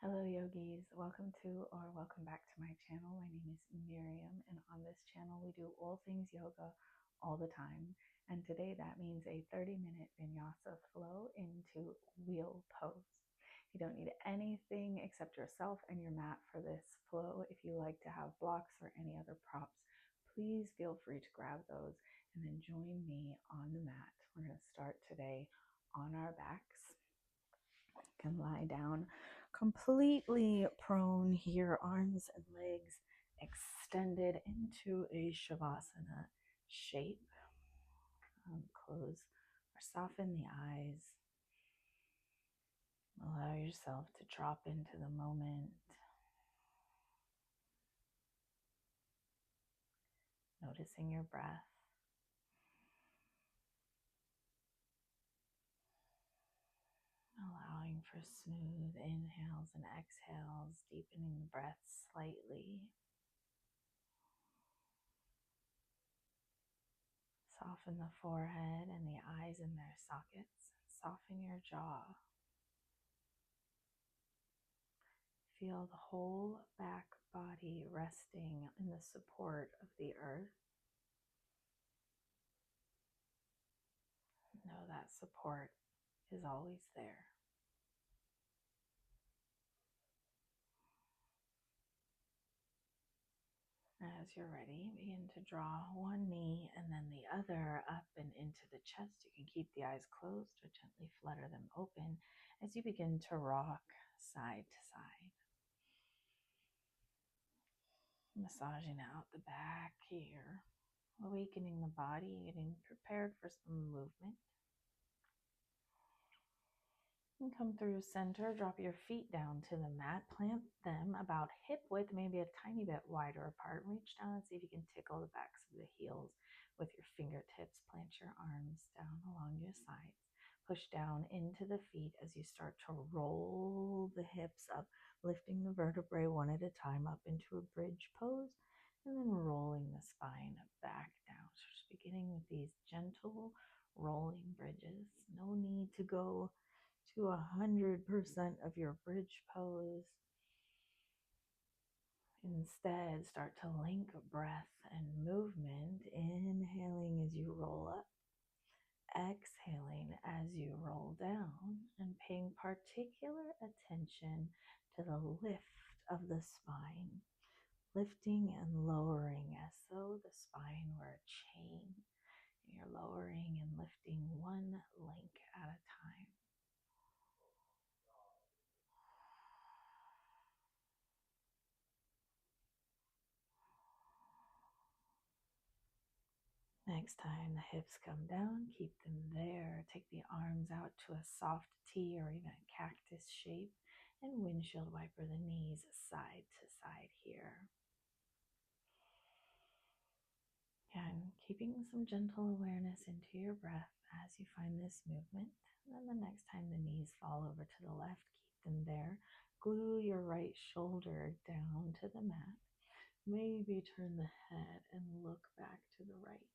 Hello yogis, welcome to or welcome back to my channel. My name is Miriam, and on this channel we do all things yoga all the time. And today that means a 30-minute vinyasa flow into wheel pose. You don't need anything except yourself and your mat for this flow. If you like to have blocks or any other props, please feel free to grab those and then join me on the mat. We're going to start today on our backs. Can lie down completely prone here, arms and legs extended into a shavasana shape. Close or soften the eyes. Allow yourself to drop into the moment. Noticing your breath. Allowing for smooth inhales and exhales, deepening the breath slightly. Soften the forehead and the eyes in their sockets. Soften your jaw. Feel the whole back body resting in the support of the earth. Know that support is always there. As you're ready, begin to draw one knee and then the other up and into the chest. You can keep the eyes closed or gently flutter them open as you begin to rock side to side. Massaging out the back here, awakening the body, getting prepared for some movement. And come through center, drop your feet down to the mat, plant them about hip width, maybe a tiny bit wider apart. Reach down and see if you can tickle the backs of the heels with your fingertips. Plant your arms down along your sides. Push down into the feet as you start to roll the hips up, lifting the vertebrae one at a time up into a bridge pose, and then rolling the spine back down. So just beginning with these gentle rolling bridges. No need to go to 100% of your bridge pose. Instead, start to link breath and movement, inhaling as you roll up, exhaling as you roll down, and paying particular attention to the lift of the spine, lifting and lowering as though the spine were a chain. You're lowering and lifting one link at a time. Next time the hips come down, keep them there. Take the arms out to a soft T or even a cactus shape and windshield wiper the knees side to side here. And keeping some gentle awareness into your breath as you find this movement. And then the next time the knees fall over to the left, keep them there. Glue your right shoulder down to the mat. Maybe turn the head and look back to the right.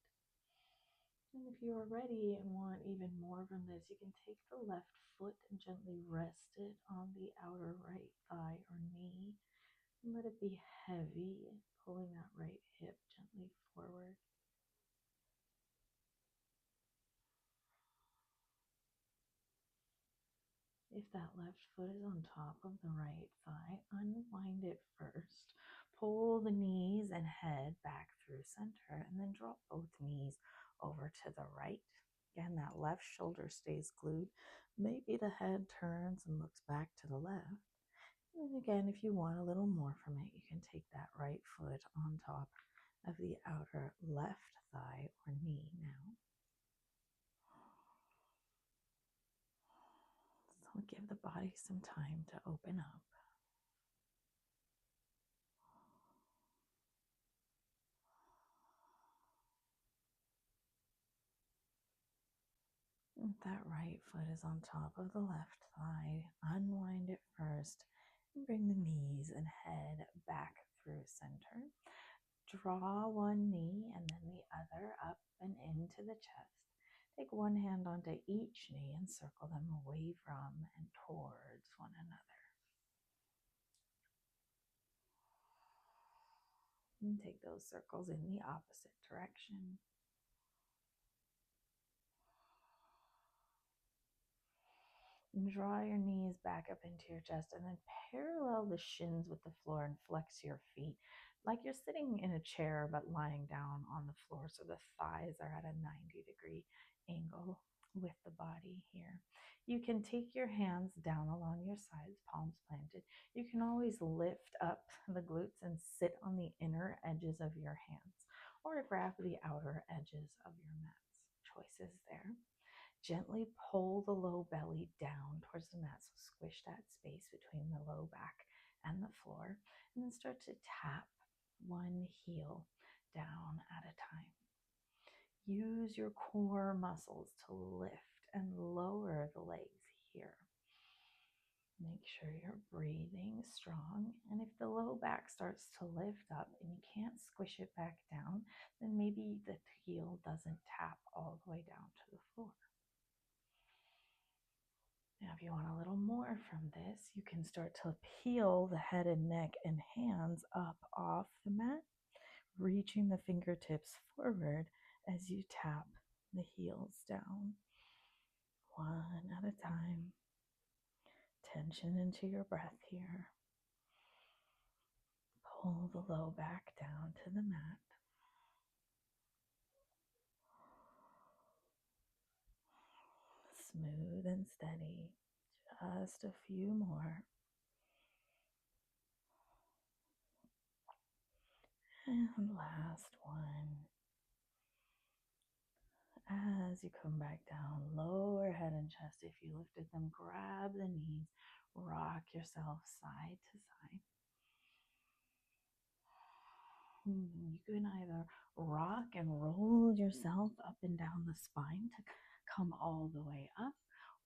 And if you are ready and want even more from this, you can take the left foot and gently rest it on the outer right thigh or knee. And let it be heavy, pulling that right hip gently forward. If that left foot is on top of the right thigh, unwind it first. Pull the knees and head back through center, and then drop both knees over to the right. Again, that left shoulder stays glued. Maybe the head turns and looks back to the left. And again, if you want a little more from it, you can take that right foot on top of the outer left thigh or knee now. So give the body some time to open up. If that right foot is on top of the left thigh, unwind it first and bring the knees and head back through center. Draw one knee and then the other up and into the chest. Take one hand onto each knee and circle them away from and towards one another. And take those circles in the opposite direction. And draw your knees back up into your chest and then parallel the shins with the floor and flex your feet like you're sitting in a chair but lying down on the floor, so the thighs are at a 90-degree angle with the body here. You can take your hands down along your sides, palms planted. You can always lift up the glutes and sit on the inner edges of your hands or grab the outer edges of your mats. Choices there. Gently pull the low belly down towards the mat, so squish that space between the low back and the floor, and then start to tap one heel down at a time. Use your core muscles to lift and lower the legs here. Make sure you're breathing strong, and if the low back starts to lift up and you can't squish it back down, then maybe the heel doesn't tap all the way down to the floor. Now, if you want a little more from this, you can start to peel the head and neck and hands up off the mat, reaching the fingertips forward as you tap the heels down. One at a time. Tension into your breath here. Pull the low back down to the mat. Smooth and steady. Just a few more. And last one. As you come back down, lower head and chest. If you lifted them, grab the knees, rock yourself side to side. You can either rock and roll yourself up and down the spine to come all the way up.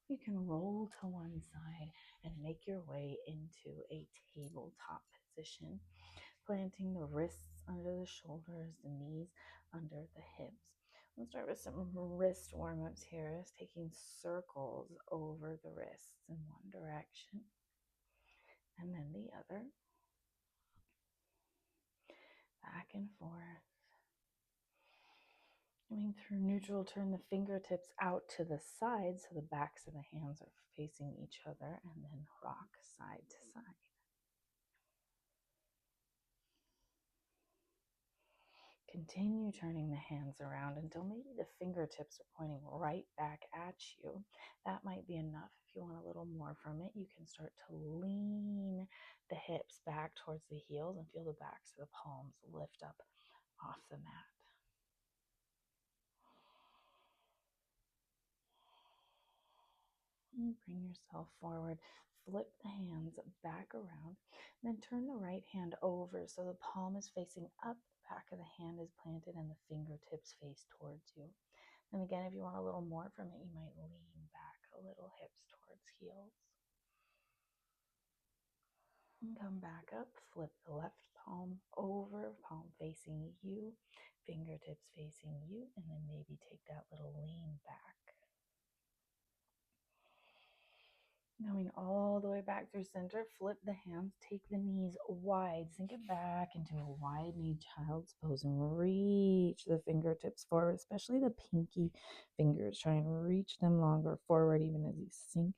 You can roll to one side and make your way into a tabletop position, planting the wrists under the shoulders, the knees under the hips. We'll start with some wrist warm-ups here, just taking circles over the wrists in one direction and then the other, back and forth. Coming through neutral, turn the fingertips out to the side so the backs of the hands are facing each other, and then rock side to side. Continue turning the hands around until maybe the fingertips are pointing right back at you. That might be enough. If you want a little more from it, you can start to lean the hips back towards the heels and feel the backs of the palms lift up off the mat. And bring yourself forward. Flip the hands back around. Then turn the right hand over so the palm is facing up, the back of the hand is planted, and the fingertips face towards you. And again, if you want a little more from it, you might lean back a little, hips towards heels. And come back up, flip the left palm over, palm facing you, fingertips facing you, and then maybe take that little lean back. Going all the way back through center, flip the hands, take the knees wide, sink it back into a wide knee child's pose and reach the fingertips forward, especially the pinky fingers. Try and reach them longer forward even as you sink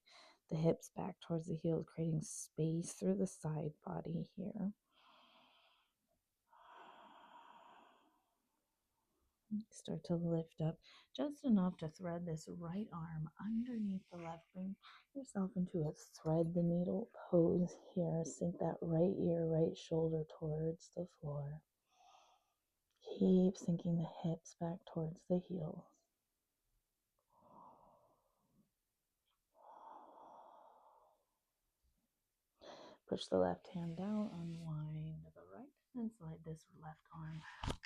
the hips back towards the heels, creating space through the side body here. Start to lift up just enough to thread this right arm underneath the left. Bring yourself into a thread the needle pose here. Sink that right ear, right shoulder towards the floor. Keep sinking the hips back towards the heels. Push the left hand down, unwind the right, and slide this left arm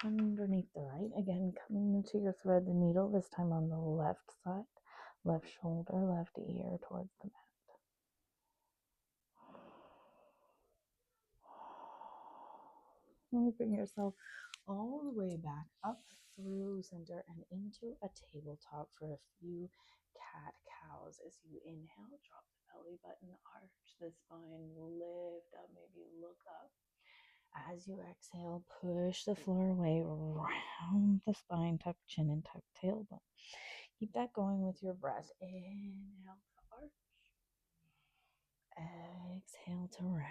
underneath the right. Again, coming into your thread the needle, this time on the left side, left shoulder, left ear towards the mat. And bring yourself all the way back up through center and into a tabletop for a few cat-cows. As you inhale, drop the belly button, arch the spine, lift up, maybe look up. As you exhale, push the floor away, round the spine, tuck chin and tuck tailbone. Keep that going with your breath. Inhale to arch. Exhale to round.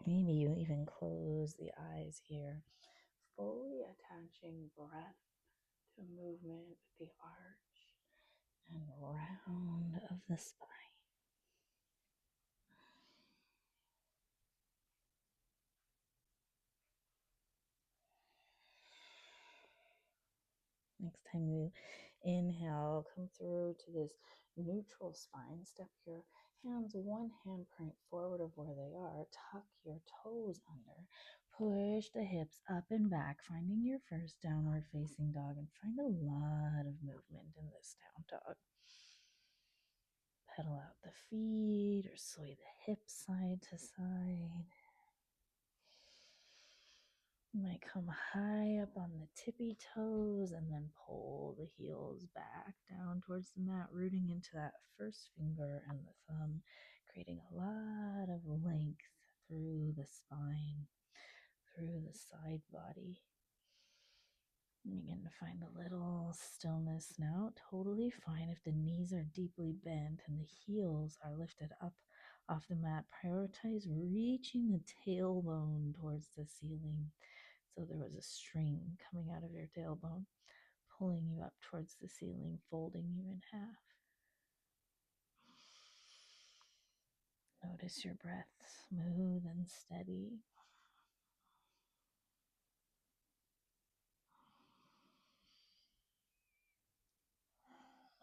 Maybe you even close the eyes here, fully attaching breath to movement with the arch and round of the spine. Next time you inhale, come through to this neutral spine. Step your hands one handprint forward of where they are. Tuck your toes under. Push the hips up and back, finding your first downward facing dog, and find a lot of movement in this down dog. Pedal out the feet or sway the hips side to side. You might come high up on the tippy toes and then pull the heels back down towards the mat, rooting into that first finger and the thumb, creating a lot of length through the spine, through the side body. Begin to find a little stillness now. Totally fine if the knees are deeply bent and the heels are lifted up off the mat. Prioritize reaching the tailbone towards the ceiling. So there was a string coming out of your tailbone, pulling you up towards the ceiling, folding you in half. Notice your breath, smooth and steady.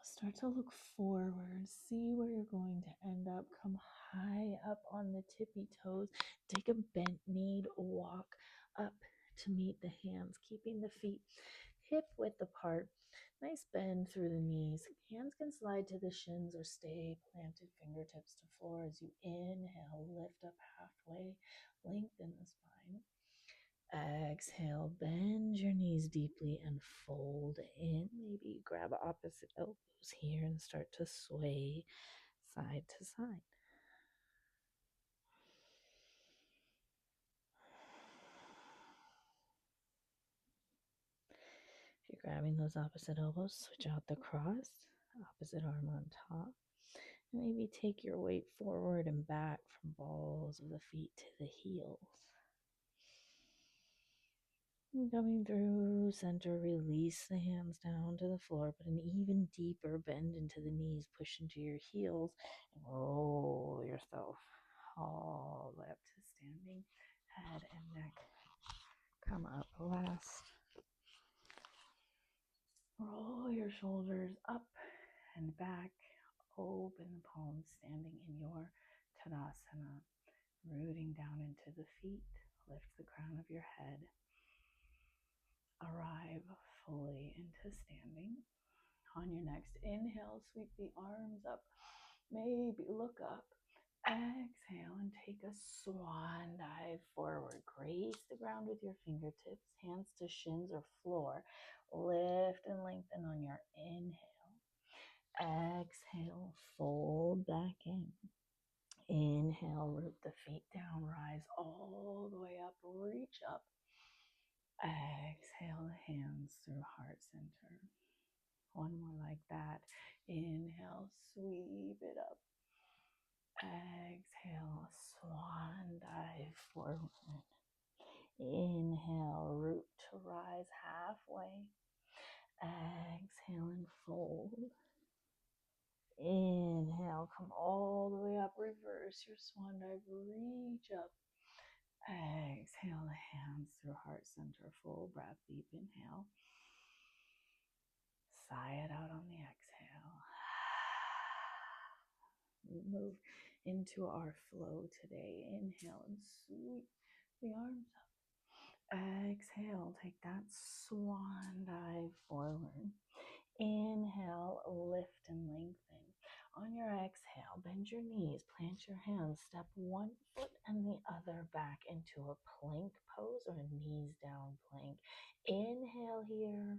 Start to look forward, see where you're going to end up. Come high up on the tippy toes. Take a bent knee, walk up to meet the hands, keeping the feet hip width apart. Nice bend through the knees. Hands can slide to the shins or stay planted, fingertips to floor. As you inhale, lift up halfway, lengthen the spine. Exhale, bend your knees deeply and fold in. Maybe grab opposite elbows here and start to sway side to side. If you're grabbing those opposite elbows, switch out the cross, opposite arm on top. And maybe take your weight forward and back from balls of the feet to the heels. Coming through center, release the hands down to the floor, but an even deeper bend into the knees, push into your heels, and roll yourself all the way up to standing. Head and neck come up last. Roll your shoulders up and back. Open the palms, standing in your Tadasana, rooting down into the feet. Lift the crown of your head. Arrive fully into standing. On your next inhale, sweep the arms up. Maybe look up. Exhale and take a swan dive forward. Grace the ground with your fingertips, hands to shins or floor. Lift and lengthen on your inhale. Exhale, fold back in. Inhale, root the feet down, rise all the way up, reach up. Exhale the hands through heart center. One more like that. Inhale, sweep it up. Exhale, swan dive forward. Inhale, root to rise halfway. Exhale and fold. Inhale, come all the way up, reverse your swan dive, reach up. Exhale the hands through heart center, full breath, deep inhale. Sigh it out on the exhale. We move into our flow today. Inhale and sweep the arms up. Exhale, take that swan dive forward. Inhale, lift and lengthen. On your exhale, bend your knees, plant your hands, step one foot and the other back into a plank pose or a knees down plank. Inhale here.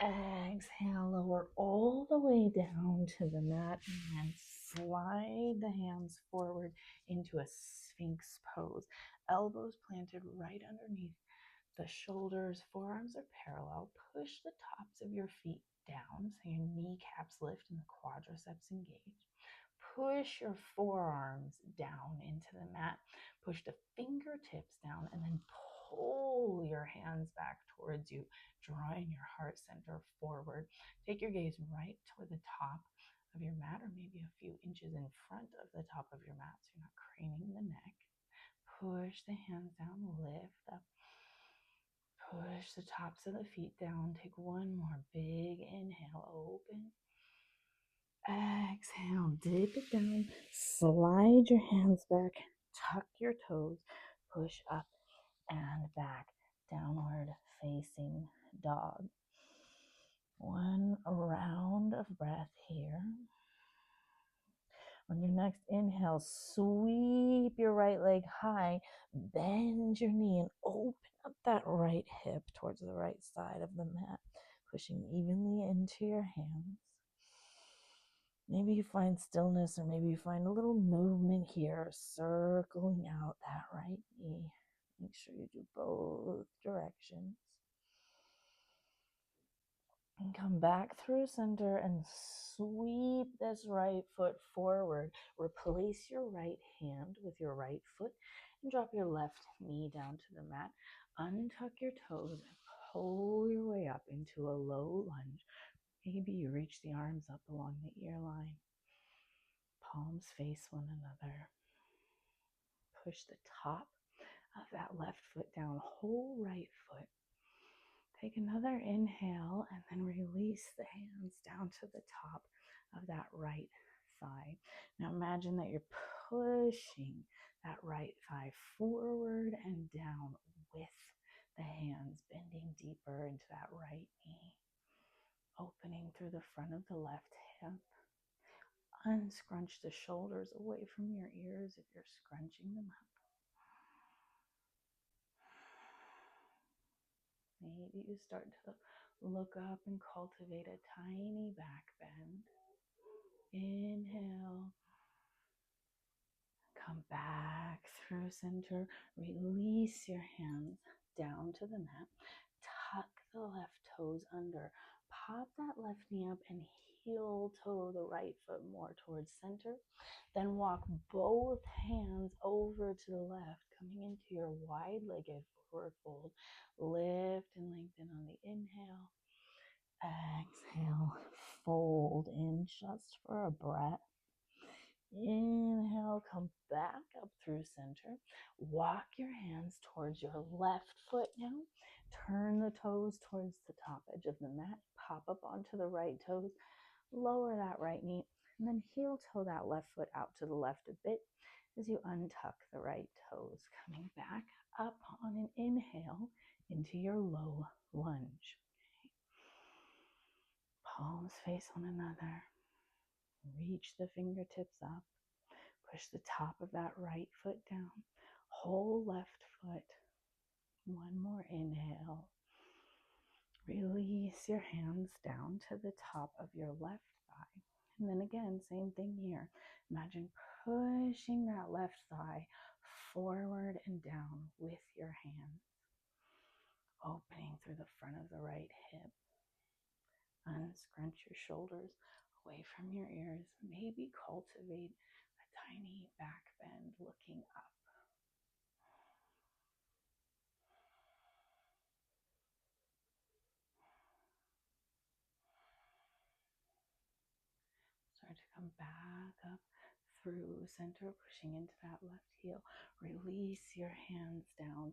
Exhale, lower all the way down to the mat and slide the hands forward into a sphinx pose. Elbows planted right underneath the shoulders, forearms are parallel. Push the tops of your feet down so your kneecaps lift and the quadriceps engage. Push your forearms down into the mat. Push the fingertips down and then pull your hands back towards you, drawing your heart center forward. Take your gaze right toward the top of your mat, or maybe a few inches in front of the top of your mat so you're not craning the neck. Push the hands down, lift up. Push the tops of the feet down. Take one more big inhale. Open. Exhale. Dip it down. Slide your hands back. Tuck your toes. Push up and back. Downward facing dog. One round of breath here. On your next inhale, sweep your right leg high, bend your knee and open up that right hip towards the right side of the mat, pushing evenly into your hands. Maybe you find stillness, or maybe you find a little movement here, circling out that right knee. Make sure you do both directions. And come back through center and sweep this right foot forward. Replace your right hand with your right foot and drop your left knee down to the mat. Untuck your toes and pull your way up into a low lunge. Maybe you reach the arms up along the ear line. Palms face one another. Push the top of that left foot down, whole right foot. Take another inhale and then release the hands down to the top of that right thigh. Now imagine that you're pushing that right thigh forward and down with the hands, bending deeper into that right knee, opening through the front of the left hip. Unscrunch the shoulders away from your ears if you're scrunching them up. Maybe you start to look up and cultivate a tiny back bend. Inhale. Come back through center. Release your hands down to the mat. Tuck the left toes under. Pop that left knee up and heel toe the right foot more towards center. Then walk both hands over to the left, coming into your wide-legged forward fold. Lift and lengthen on the inhale. Exhale, fold in just for a breath. Inhale, come back up through center. Walk your hands towards your left foot now. Turn the toes towards the top edge of the mat. Pop up onto the right toes. Lower that right knee. And then heel toe that left foot out to the left a bit as you untuck the right toes. Coming back up on an inhale into your low lunge. Palms face one another. Reach the fingertips up. Push the top of that right foot down. Whole left foot. One more inhale. Release your hands down to the top of your left thigh. And then again, same thing here. Imagine pushing that left thigh forward and down with your hands. Opening through the front of the right hip. Unscrunch your shoulders away from your ears. Maybe cultivate a tiny back bend looking up. Start to come back up through center, pushing into that left heel. Release your hands down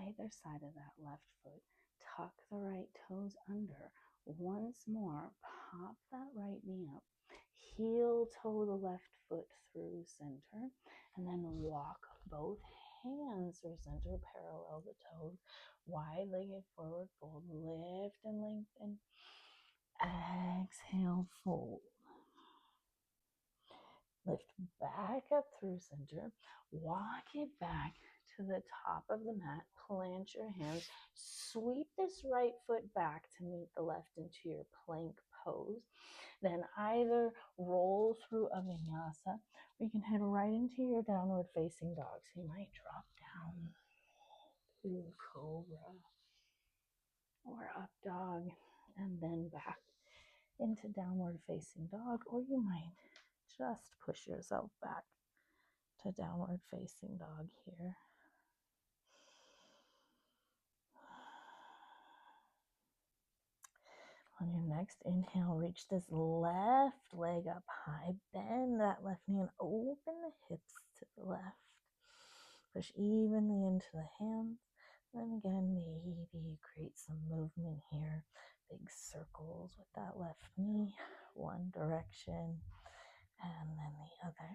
either side of that left foot. Tuck the right toes under. Once more, pop that right knee up. Heel toe the left foot through center, and then walk both hands through center, parallel the toes. Wide-legged forward fold. Lift and lengthen. Exhale, fold. Lift back up through center. Walk it back to the top of the mat. Plant your hands. Sweep this right foot back to meet the left into your plank pose. Then either roll through a vinyasa, or you can head right into your downward facing dog. So you might drop down through cobra or up dog and then back into downward facing dog, or you might just push yourself back to downward facing dog here. On your next inhale, reach this left leg up high, bend that left knee and open the hips to the left. Push evenly into the hands. Then again, maybe you create some movement here. Big circles with that left knee, one direction and then the other.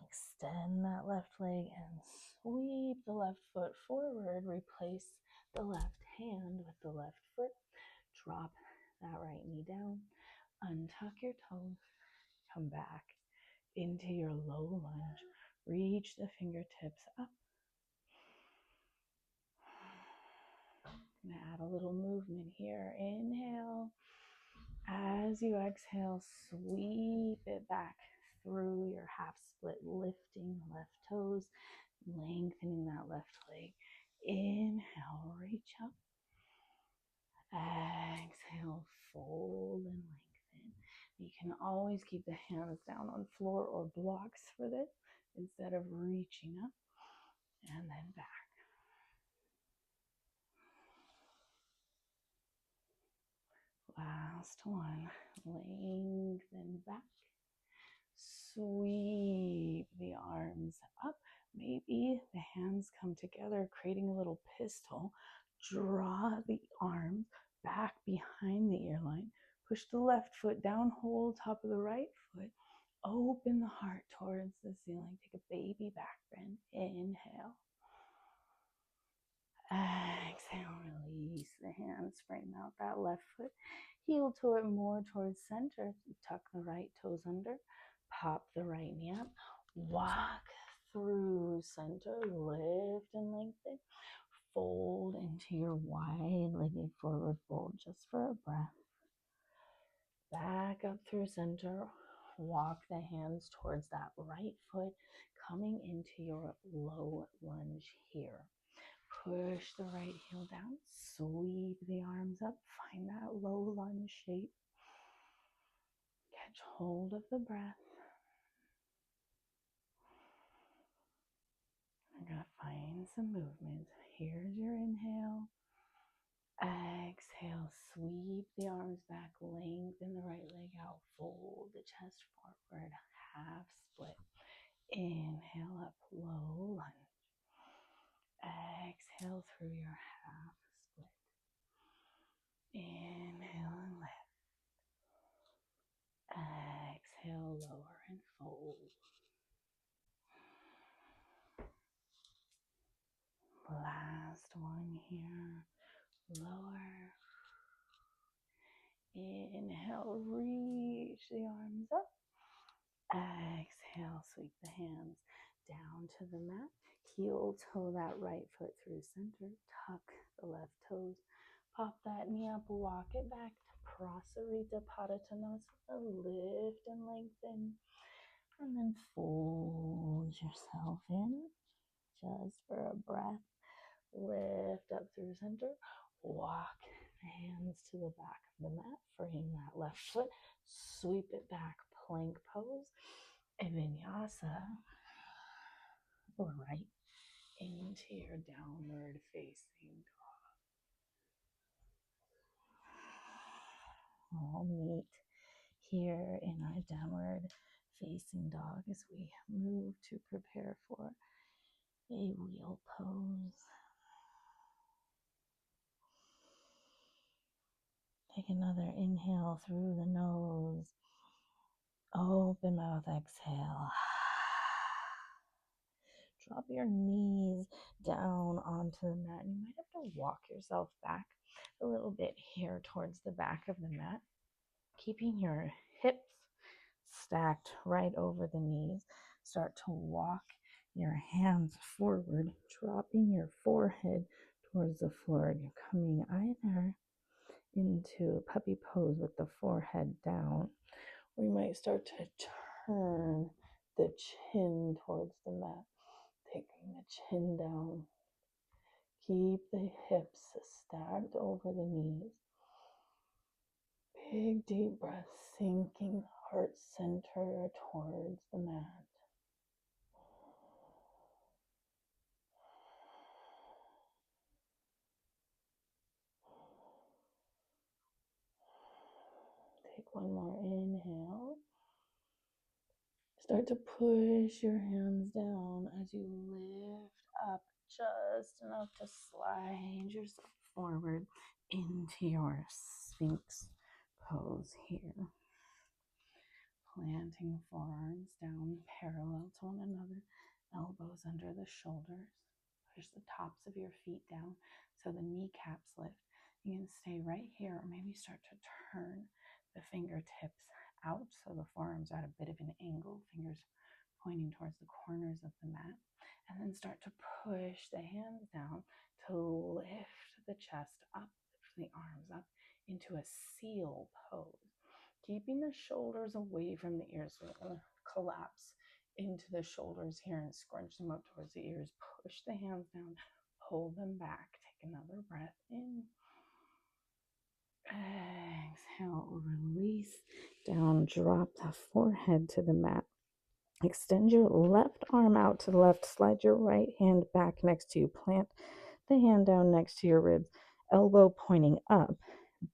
Extend that left leg and sweep the left foot forward. Replace the left hand with the left foot. Drop that right knee down. Untuck your toes. Come back into your low lunge. Reach the fingertips up. I'm going to add a little movement here. Inhale. As you exhale, sweep it back through your half split, lifting the left toes, lengthening that left leg. Inhale, reach up. Exhale, fold and lengthen. You can always keep the hands down on floor or blocks for this instead of reaching up and then back. Last one. Lengthen back. Sweep the arms up. Maybe the hands come together, creating a little pistol. Draw the arms back behind the ear line. Push the left foot down, hold top of the right foot. Open the heart towards the ceiling. Take a baby back bend. Inhale. Exhale, release the hands, frame out that left foot. Heel to it more towards center. Tuck the right toes under. Pop the right knee up. Walk through center. Lift and lengthen. Fold into your wide-legged forward fold just for a breath. Back up through center. Walk the hands towards that right foot, coming into your low lunge here. Push the right heel down, sweep the arms up, find that low lunge shape. Catch hold of the breath. I'm going to find some movement. Here's your inhale. Exhale, sweep the arms back, lengthen the right leg out, fold the chest forward, half split. Inhale up, low lunge. Exhale through your half split. Inhale and lift. Exhale, lower and fold. Last one here. Lower. Inhale, reach the arms up. Exhale, sweep the hands down to the mat. Heel toe that right foot through center. Tuck the left toes. Pop that knee up, walk it back to Prasarita Padottanasana. Lift and lengthen. And then fold yourself in just for a breath. Lift up through center. Walk the hands to the back of the mat. Frame that left foot. Sweep it back. Plank pose. A vinyasa. Right into your downward facing dog. We'll meet here in our downward facing dog as we move to prepare for a wheel pose. Take another inhale through the nose. Open mouth, exhale. Drop your knees down onto the mat. You might have to walk yourself back a little bit here towards the back of the mat. Keeping your hips stacked right over the knees. Start to walk your hands forward, dropping your forehead towards the floor. You're coming either into puppy pose with the forehead down. We might start to turn the chin towards the mat, taking the chin down. Keep the hips stacked over the knees. Big deep breath, sinking heart center towards the mat. Take one more inhale. Start to push your hands down as you lift up just enough to slide yourself forward into your Sphinx pose here. Planting forearms down parallel to one another, elbows under the shoulders. Push the tops of your feet down so the kneecaps lift. You can stay right here or maybe start to turn the fingertips out so the forearms are at a bit of an angle, fingers pointing towards the corners of the mat. And then start to push the hands down to lift the chest up, lift the arms up into a seal pose. Keeping the shoulders away from the ears, so we're going to collapse into the shoulders here and scrunch them up towards the ears. Push the hands down, pull them back. Take another breath in. Exhale, release down, drop the forehead to the mat. Extend your left arm out to the left. Slide your right hand back next to you. Plant the hand down next to your ribs, elbow pointing up.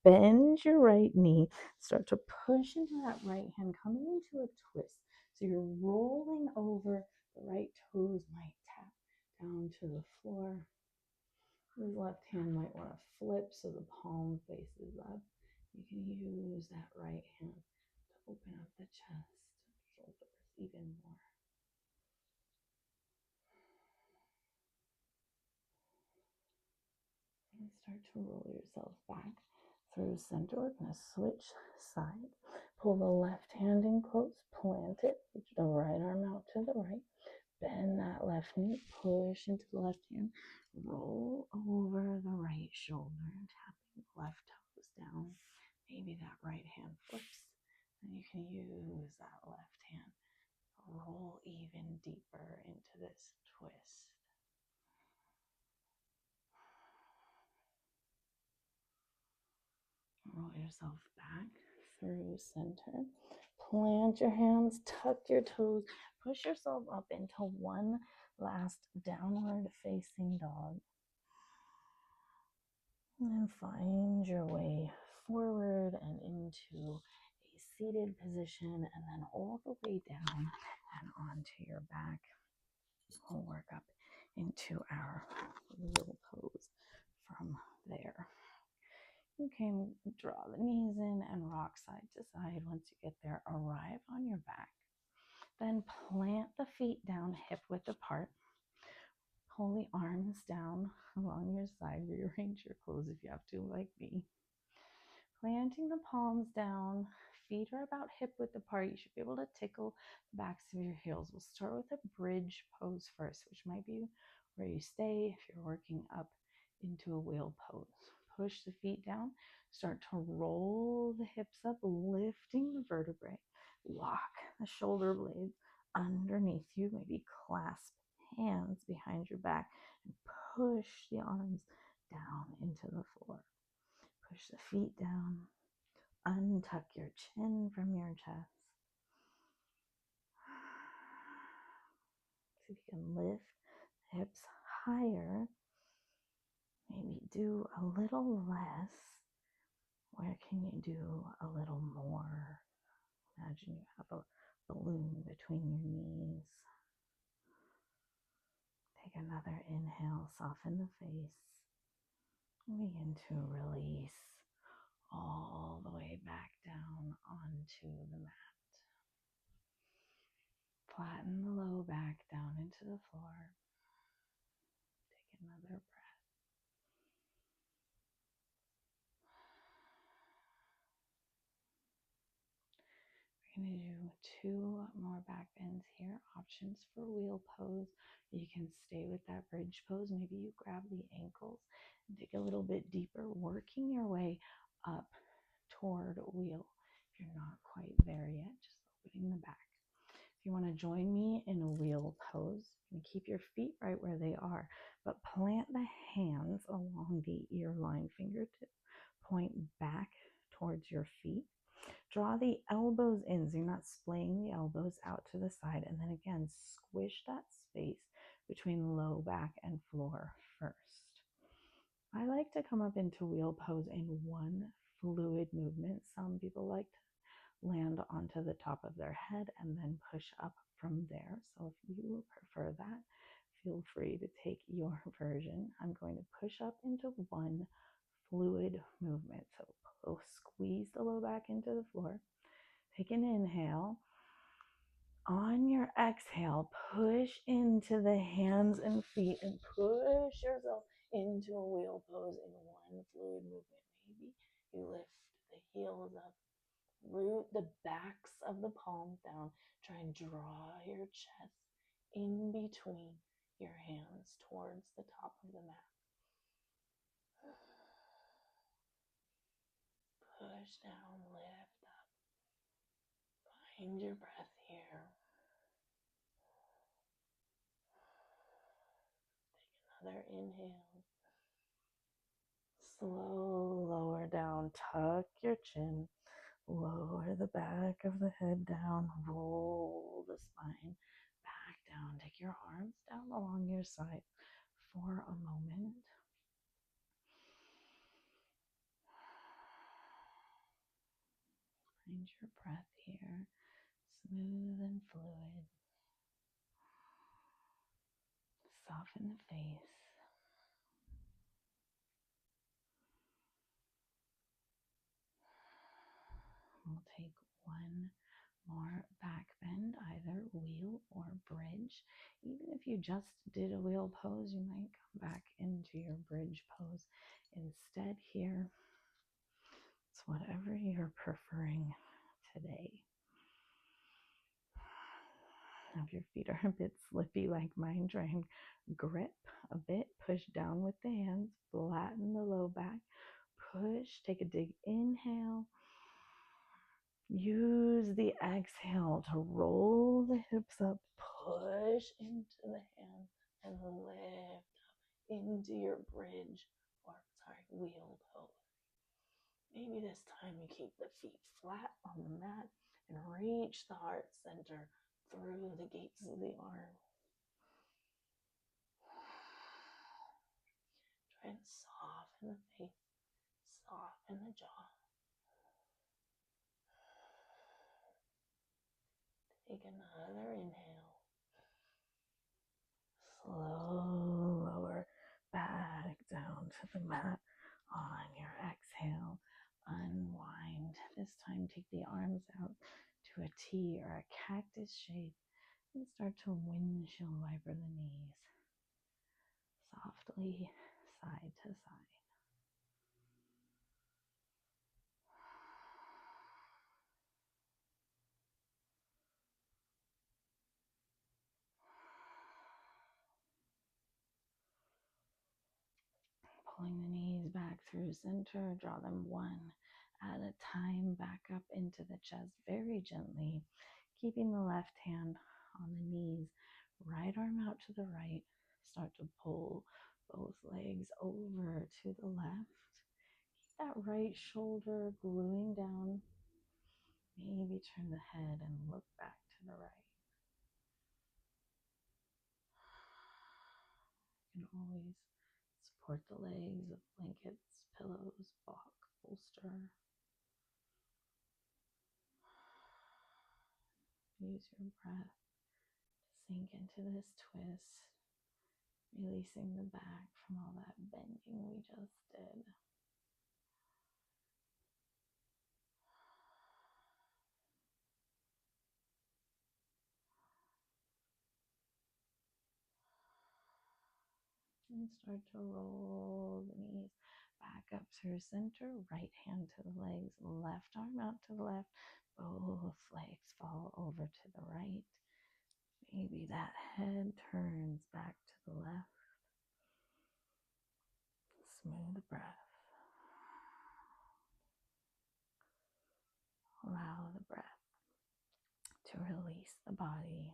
Bend your right knee. Start to push into that right hand, coming into a twist. So you're rolling over. The right toes might tap down to the floor. The left hand might want to flip so the palm faces up. You can use that right hand to open up the chest, shoulders even more. And start to roll yourself back through center. We're going to switch sides. Pull the left hand in close, plant it, reach the right arm out to the right. Bend that left knee, push into the left hand, roll over the right shoulder, tapping the left toes down. Maybe that right hand flips, and you can use that left hand. Roll even deeper into this twist. Roll yourself back through center. Plant your hands, tuck your toes, push yourself up into one last downward facing dog. And then find your way forward and into a seated position, and then all the way down and onto your back. We'll work up into our wheel pose from there. You can draw the knees in and rock side to side. Once you get there, arrive on your back. Then plant the feet down, hip width apart. Pull the arms down along your side. Rearrange your clothes if you have to, like me. Planting the palms down, feet are about hip width apart. You should be able to tickle the backs of your heels. We'll start with a bridge pose first, which might be where you stay if you're working up into a wheel pose. Push the feet down, start to roll the hips up, lifting the vertebrae. Lock the shoulder blades underneath you, maybe clasp hands behind your back and push the arms down into the floor. Push the feet down. Untuck your chin from your chest. See if you can lift the hips higher. Maybe do a little less. Where can you do a little more? Imagine you have a balloon between your knees. Take another inhale, soften the face. Begin to release all the way back down onto the mat. Flatten the low back down into the floor. Take another breath. We're going to do 2 more back bends here. Options for wheel pose. You can stay with that bridge pose. Maybe you grab the ankles and dig a little bit deeper, working your way up toward wheel. If you're not quite there yet, just opening the back. If you want to join me in a wheel pose, you keep your feet right where they are, but plant the hands along the ear line, fingertip point back towards your feet. Draw the elbows in, so you're not splaying the elbows out to the side, and then again, squish that space between low back and floor first. I like to come up into wheel pose in one fluid movement. Some people like to land onto the top of their head and then push up from there. So if you prefer that, feel free to take your version. I'm going to push up into one fluid movement. So squeeze the low back into the floor. Take an inhale. On your exhale, push into the hands and feet and push yourself into a wheel pose in one fluid movement. Maybe you lift the heels up, root the backs of the palms down. Try and draw your chest in between your hands towards the top of the mat. Push down, lift up. Find your breath here. Take another inhale. Slow, lower down, tuck your chin, lower the back of the head down, roll the spine back down. Take your arms down along your side for a moment. Find your breath here, smooth and fluid. Soften the face. We'll take one more back bend, either wheel or bridge. Even if you just did a wheel pose, you might come back into your bridge pose instead here. It's whatever you're preferring today. Now, if your feet are a bit slippy like mine, try and grip a bit, push down with the hands, flatten the low back, push, take a big inhale. Use the exhale to roll the hips up, push into the hands, and lift up into your bridge, wheel pose. Maybe this time you keep the feet flat on the mat and reach the heart center through the gates of the arm. Try and soften the face, soften the jaw. Take another inhale. Slow lower back down to the mat. On your exhale, unwind. This time, take the arms out to a T or a cactus shape and start to windshield wiper the knees softly side to side. Pulling the knees back through center, draw them one at a time back up into the chest very gently, keeping the left hand on the knees, right arm out to the right. Start to pull both legs over to the left. Keep that right shoulder gluing down. Maybe turn the head and look back to the right. You can always support the legs with blankets, pillows, block, bolster. Use your breath to sink into this twist, releasing the back from all that bending we just did. And start to roll the knees back up through center, right hand to the legs, left arm out to the left, both legs fall over to the right. Maybe that head turns back to the left. Smooth breath. Allow the breath to release the body,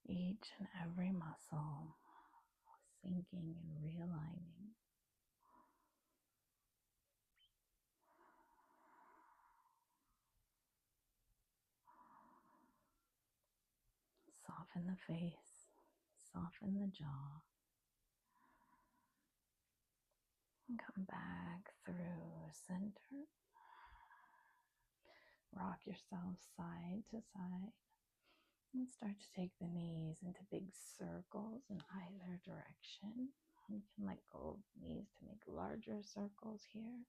each and every muscle sinking and realigning. Soften the face, soften the jaw, and come back through center. Rock yourself side to side and start to take the knees into big circles in either direction. You can let go of the knees to make larger circles here.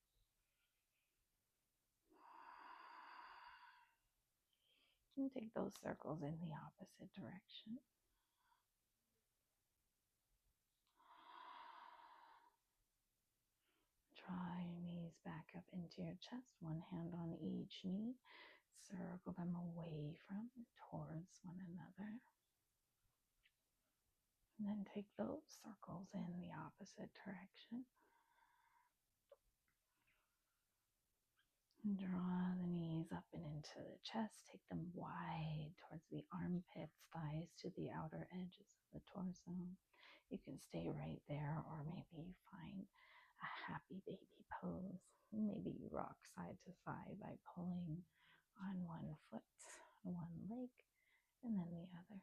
And take those circles in the opposite direction. Draw your knees back up into your chest, one hand on each knee. Circle them away from and towards one another. And then take those circles in the opposite direction. And draw the knees up and into the chest. Take them wide towards the armpits, thighs to the outer edges of the torso. You can stay right there, or maybe you find a happy baby pose. Maybe you rock side to side by pulling on one foot, one leg, and then the other.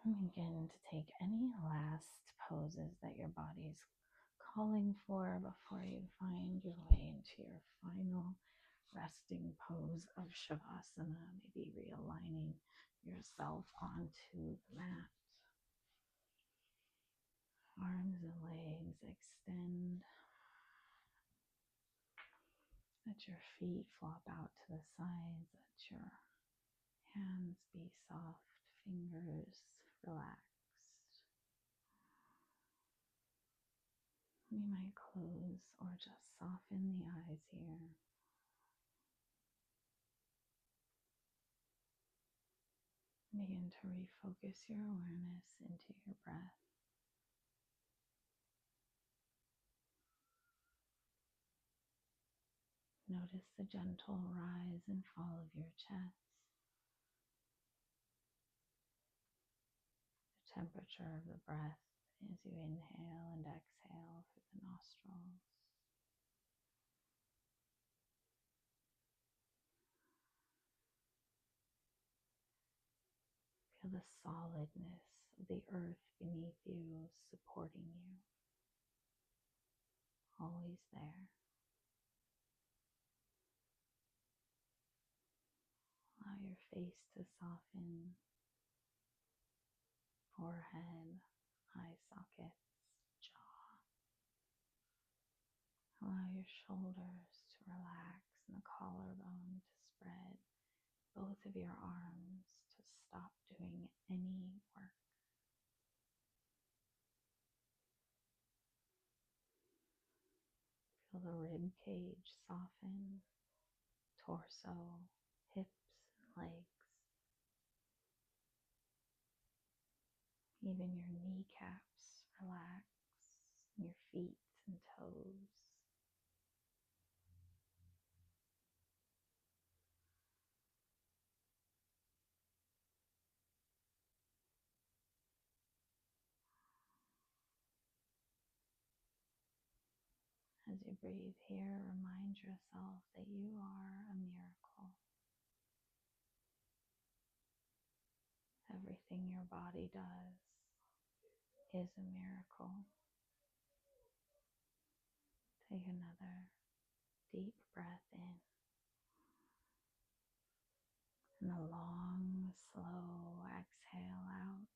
And begin to take any last poses that your body's calling for before you find your way into your final resting pose of Shavasana. Maybe realigning yourself onto the mat. Arms and legs extend. Let your feet flop out to the sides. Let your hands be soft, fingers relaxed. You might close or just soften the eyes here. Begin to refocus your awareness into your breath. Notice the gentle rise and fall of your chest, the temperature of the breath as you inhale and exhale through the nostrils. Feel the solidness of the earth beneath you supporting you, always there. Allow your face to soften, forehead, eye sockets, jaw. Allow your shoulders to relax and the collarbone to spread. Both of your arms to stop doing any work. Feel the rib cage soften, torso, hips, and legs. Even your kneecaps relax, and your feet and toes. As you breathe here, remind yourself that you are a miracle. Everything your body does is a miracle. Take another deep breath in. And a long, slow exhale out.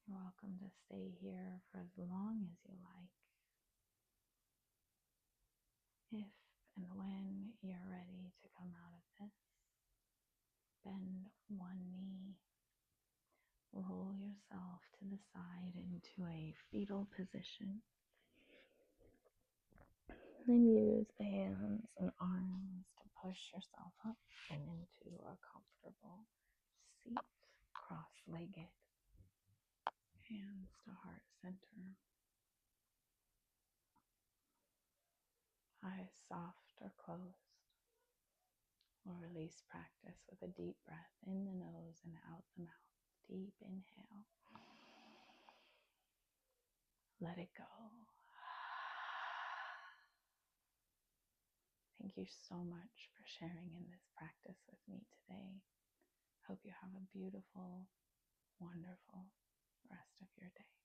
You're welcome to stay here for as long as you like. If and when you're ready to come out of this, bend one knee. Roll yourself to the side into a fetal position. Then use the hands and arms to push yourself up and into a comfortable seat, cross-legged. Hands to heart center. Eyes soft or closed. Or release practice with a deep breath in the nose and out the mouth. Deep inhale. Let it go. Thank you so much for sharing in this practice with me today. Hope you have a beautiful, wonderful rest of your day.